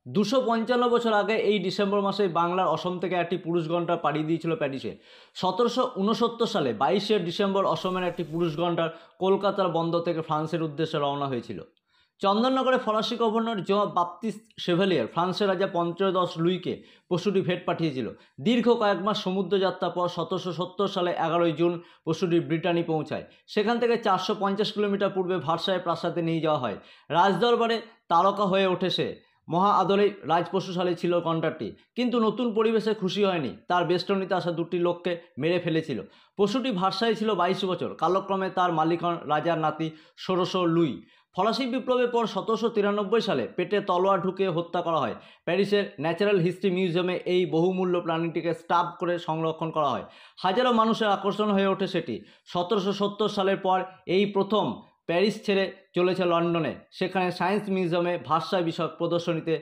255 বছর আগে এই ডিসেম্বর মাসে বাংলার অসম থেকে একটি পুরুষগণটার পাড়ি দিয়েছিল প্যারিসে। 1769 সালে 22শে ডিসেম্বর অসমের একটি পুরুষগণটার কলকাতার বন্দর থেকে ফ্রান্সের উদ্দেশ্যে রওনা হয়েছিল। চন্দননগরে ফরাসি গভর্নর জোঁ বাপ্তিস্ট শেভালিয়ার ফ্রান্সের রাজা পঞ্চদশ লুইকে পশুটি ভেট পাঠিয়েছিল। দীর্ঘ কয়েক মাস সমুদ্রযাত্রার পর 1770 সালে 11ই জুন পশুটি ব্রিটানি পৌঁছায়। সেখান থেকে 450 কিলোমিটার পূর্বে ভার্সাই প্রাসাদে নিয়ে যাওয়া হয়। রাজদরবারে তারকা হয়ে ওঠে সে। মহা আদরেই রাজপশুশালী ছিল গন্ডারটি, কিন্তু নতুন পরিবেশে খুশি হয়নি। তার বেষ্টনীতে আসা দুটি লোককে মেরে ফেলেছিল। পশুটি ভার্সাই ছিল 22 বছর। কালক্রমে তার মালিক হন রাজার নাতি ষোড়শ লুই। ফরাসি বিপ্লবের পর 1793 সালে পেটে তলোয়ার ঢুকিয়ে হত্যা করা হয়। প্যারিসের ন্যাচারাল হিস্ট্রি মিউজিয়ামে এই বহুমূল্য প্রাণীটিকে স্টাফ করে সংরক্ষণ করা হয়। হাজারো মানুষের আকর্ষণ হয়ে ওঠে সেটি। 1770 সালের পর এই প্রথম প্যারিস ছেড়ে চলেছে লন্ডনে। সেখানে সায়েন্স মিউজিয়ামে ভার্সাই বিষয়ক প্রদর্শনীতে